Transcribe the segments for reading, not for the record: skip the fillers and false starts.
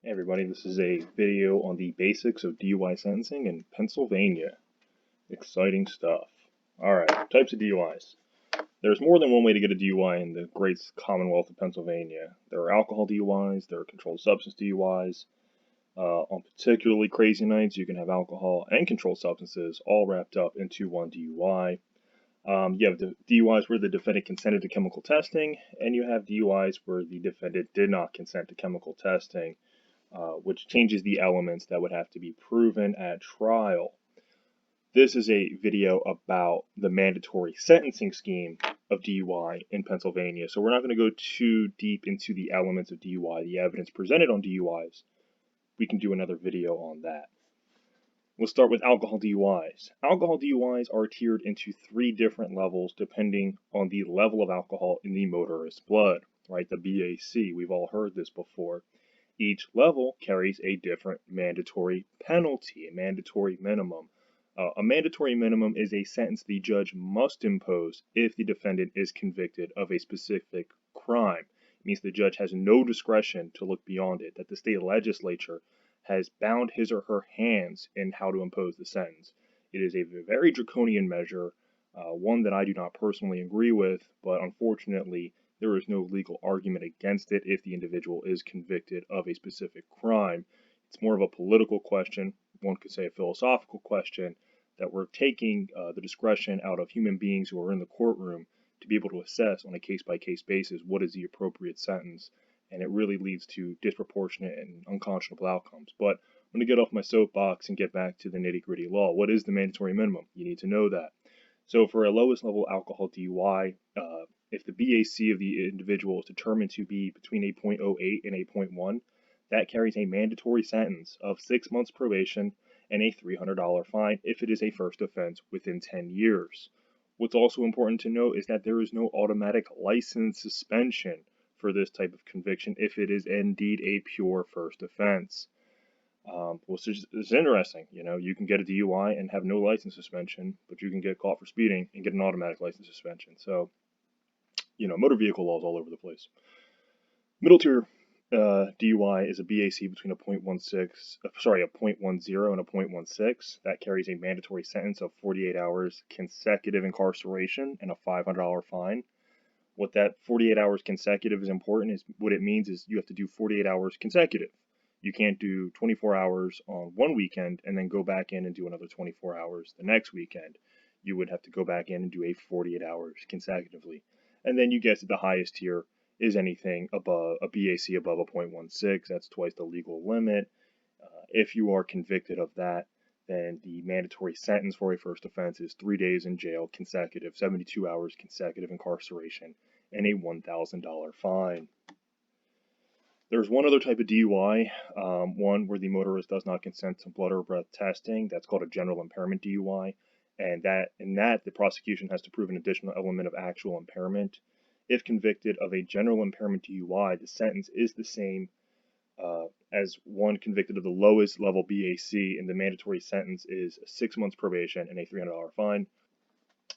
Hey everybody, this is a video on the basics of DUI sentencing in Pennsylvania. Exciting stuff. Alright, types of DUIs. There's more than one way to get a DUI in the great Commonwealth of Pennsylvania. There are alcohol DUIs, there are controlled substance DUIs. On particularly crazy nights, you can have alcohol and controlled substances all wrapped up into one DUI. You have the DUIs where the defendant consented to chemical testing, and you have DUIs where the defendant did not consent to chemical testing. Which changes the elements that would have to be proven at trial. This is a video about the mandatory sentencing scheme of DUI in Pennsylvania. So we're not going to go too deep into the elements of DUI, the evidence presented on DUIs. We can do another video on that. We'll start with alcohol DUIs. Alcohol DUIs are tiered into 3 different levels depending on the level of alcohol in the motorist's blood, right? The BAC, we've all heard this before. Each level carries a different mandatory penalty, a mandatory minimum. A mandatory minimum is a sentence the judge must impose if the defendant is convicted of a specific crime. It means the judge has no discretion to look beyond it, that the state legislature has bound his or her hands in how to impose the sentence. It is a very draconian measure, one that I do not personally agree with, but unfortunately, there is no legal argument against it if the individual is convicted of a specific crime. It's more of a political question, one could say a philosophical question, that we're taking the discretion out of human beings who are in the courtroom to be able to assess on a case-by-case basis what is the appropriate sentence, and it really leads to disproportionate and unconscionable outcomes. But I'm going to get off my soapbox and get back to the nitty-gritty law. What is the mandatory minimum? You need to know that. So for a lowest level alcohol DUI, if the BAC of the individual is determined to be between a 0.08 and a 0.1, that carries a mandatory sentence of 6 months probation and a $300 fine if it is a first offense within 10 years. What's also important to note is that there is no automatic license suspension for this type of conviction if it is indeed a pure first offense. Which is interesting. You can get a DUI and have no license suspension, but you can get caught for speeding and get an automatic license suspension. So, motor vehicle laws all over the place. Middle tier DUI is a BAC between a 0.10 and a 0.16. That carries a mandatory sentence of 48 hours consecutive incarceration and a $500 fine. What that 48 hours consecutive is important is what it means is you have to do 48 hours consecutive. You can't do 24 hours on one weekend and then go back in and do another 24 hours the next weekend. You would have to go back in and do a 48 hours consecutively. And then you get to the highest tier is anything above a BAC above a 0.16. That's twice the legal limit. If you are convicted of that, then the mandatory sentence for a first offense is 3 days in jail consecutive, 72 hours consecutive incarceration, and a $1,000 fine. There's one other type of DUI, one where the motorist does not consent to blood or breath testing. That's called a general impairment DUI. And the prosecution has to prove an additional element of actual impairment. If convicted of a general impairment DUI, the sentence is the same as one convicted of the lowest level BAC, and the mandatory sentence is 6 months probation and a $300 fine.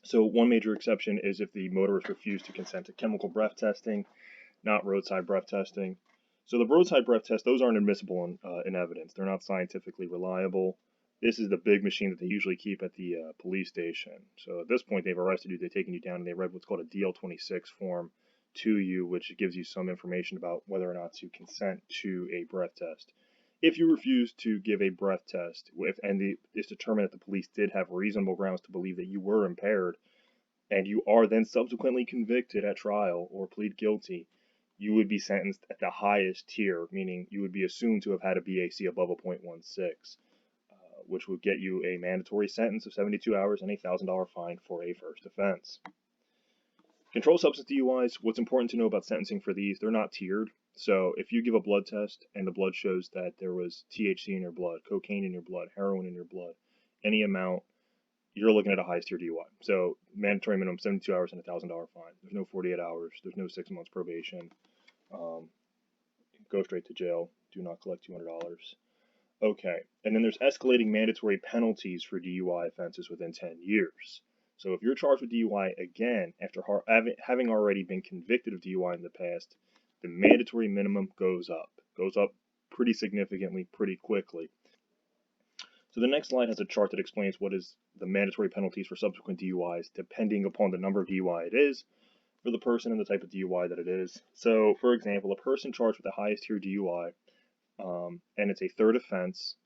So one major exception is if the motorist refused to consent to chemical breath testing, not roadside breath testing. So the roadside breath tests, those aren't admissible in evidence. They're not scientifically reliable. This is the big machine that they usually keep at the police station. So at this point, they've arrested you, they've taken you down, and they read what's called a DL-26 form to you, which gives you some information about whether or not to consent to a breath test. If you refuse to give a breath test, and it's determined that the police did have reasonable grounds to believe that you were impaired, and you are then subsequently convicted at trial or plead guilty, you would be sentenced at the highest tier, meaning you would be assumed to have had a BAC above a 0.16, which would get you a mandatory sentence of 72 hours and a $1,000 fine for a first offense. Controlled substance DUIs, what's important to know about sentencing for these, they're not tiered. So if you give a blood test and the blood shows that there was THC in your blood, cocaine in your blood, heroin in your blood, any amount, you're looking at a highest tier DUI. So mandatory minimum 72 hours and a $1,000 fine. There's no 48 hours. There's no 6 months probation. Go straight to jail. Do not collect $200. Okay, and then there's escalating mandatory penalties for DUI offenses within 10 years. So if you're charged with DUI again after having already been convicted of DUI in the past, the mandatory minimum goes up pretty significantly, pretty quickly. So the next slide has a chart that explains what is the mandatory penalties for subsequent DUIs, depending upon the number of DUI it is, for the person and the type of DUI that it is. So, for example, a person charged with the highest tier DUI, and it's a third offense,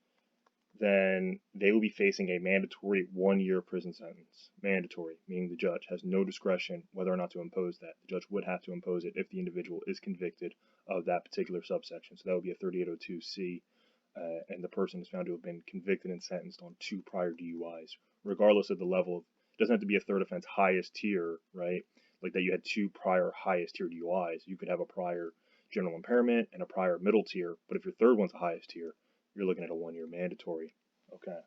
then they will be facing a mandatory 1-year prison sentence. Mandatory, meaning the judge has no discretion whether or not to impose that. The judge would have to impose it if the individual is convicted of that particular subsection. So that would be a 3802C, and the person is found to have been convicted and sentenced on 2 prior DUIs, regardless of the level. It doesn't have to be a third offense highest tier, right? Like that you had 2 prior highest tier DUIs. You could have a prior general impairment and a prior middle tier, but if your third one's the highest tier, you're looking at a 1-year mandatory. Okay.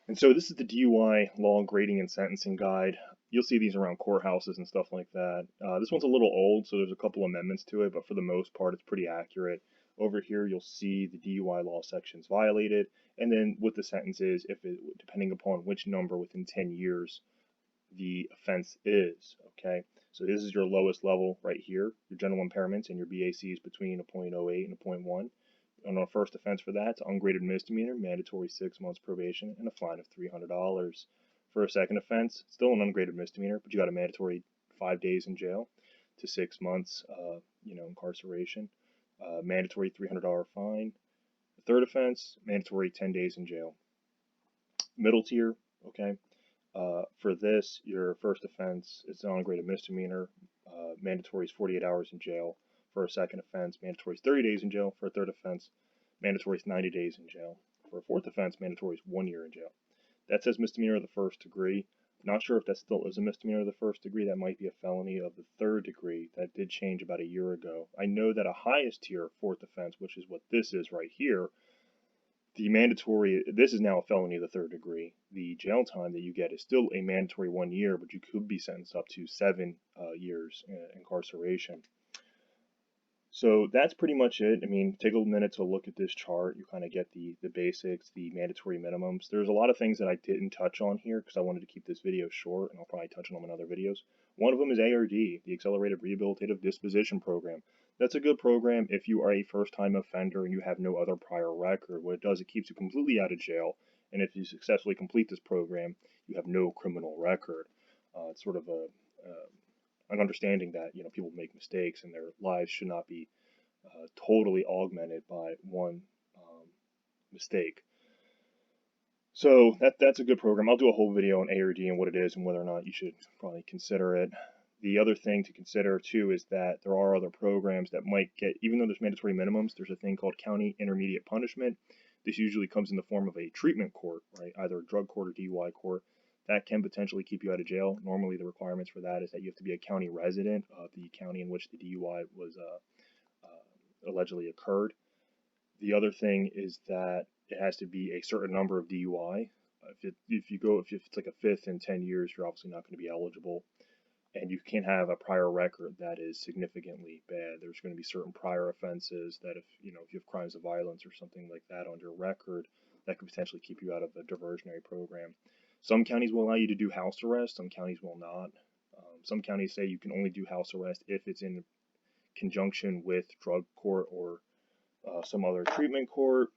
And so this is the DUI law grading and sentencing guide. You'll see these around courthouses and stuff like that. This one's a little old, so there's a couple amendments to it, but for the most part, it's pretty accurate. Over here, you'll see the DUI law sections violated, and then what the sentence is, depending upon which number within 10 years the offense is. Okay, so this is your lowest level right here, your general impairments, and your BACs between a 0.08 and a 0.1. On a first offense for that, it's ungraded misdemeanor, mandatory 6 months probation, and a fine of $300. For a second offense, still an ungraded misdemeanor, but you got a mandatory 5 days in jail to 6 months, incarceration, mandatory $300 fine. The third offense, mandatory 10 days in jail. Middle tier, okay. For this, your first offense, it's an ungraded misdemeanor, mandatory is 48 hours in jail. For a second offense, mandatory is 30 days in jail. For a third offense, mandatory is 90 days in jail. For a fourth offense, mandatory is 1 year in jail. That says misdemeanor of the first degree. Not sure if that still is a misdemeanor of the first degree. That might be a felony of the third degree. That did change about a year ago. I know that a highest tier fourth offense, which is what this is right here, the mandatory, this is now a felony of the third degree. The jail time that you get is still a mandatory 1 year, but you could be sentenced up to 7 years incarceration. So that's pretty much it. I mean, take a minute to look at this chart. You kind of get the basics, the mandatory minimums. There's a lot of things that I didn't touch on here because I wanted to keep this video short, and I'll probably touch on them in other videos. One of them is ARD, the Accelerated Rehabilitative Disposition Program. That's a good program if you are a first-time offender and you have no other prior record. What it does, it keeps you completely out of jail, and if you successfully complete this program, you have no criminal record. It's sort of an understanding that people make mistakes and their lives should not be totally augmented by one mistake. So that's a good program. I'll do a whole video on ARD and what it is and whether or not you should probably consider it. The other thing to consider too is that there are other programs that might get, even though there's mandatory minimums, there's a thing called county intermediate punishment. This usually comes in the form of a treatment court, right? Either a drug court or DUI court. That can potentially keep you out of jail. Normally the requirements for that is that you have to be a county resident of the county in which the DUI was allegedly occurred. The other thing is that it has to be a certain number of DUI. If it's like a fifth in 10 years, you're obviously not going to be eligible. And you can't have a prior record that is significantly bad. There's going to be certain prior offenses that if you have crimes of violence or something like that on your record, that could potentially keep you out of the diversionary program. Some counties will allow you to do house arrest, some counties will not. Some counties say you can only do house arrest if it's in conjunction with drug court or some other treatment court.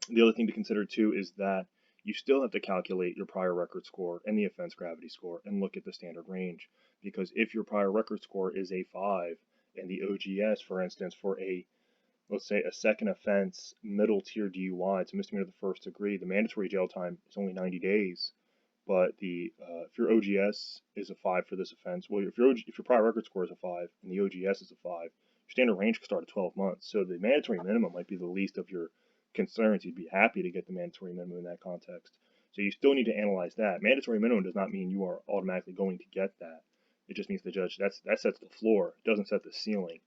The other thing to consider too is that you still have to calculate your prior record score and the offense gravity score and look at the standard range, because if your prior record score is a 5 and the OGS, for instance, for let's say a second offense middle tier DUI, it's a misdemeanor of the first degree, the mandatory jail time is only 90 days. But if your OGS is a 5 for this offense, well, if your prior record score is a 5 and the OGS is a 5, your standard range could start at 12 months. So the mandatory minimum might be the least of your concerns. You'd be happy to get the mandatory minimum in that context. So you still need to analyze that. Mandatory minimum does not mean you are automatically going to get that. It just means the judge, that sets the floor. It doesn't set the ceiling.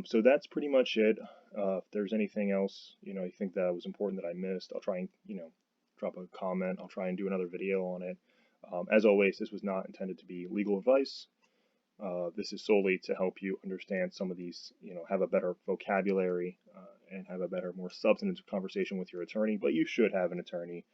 So that's pretty much it. If there's anything else, you think that was important that I missed, I'll try and, drop a comment. I'll try and do another video on it. As always, this was not intended to be legal advice. This is solely to help you understand some of these, have a better vocabulary and have a better, more substantive conversation with your attorney. But you should have an attorney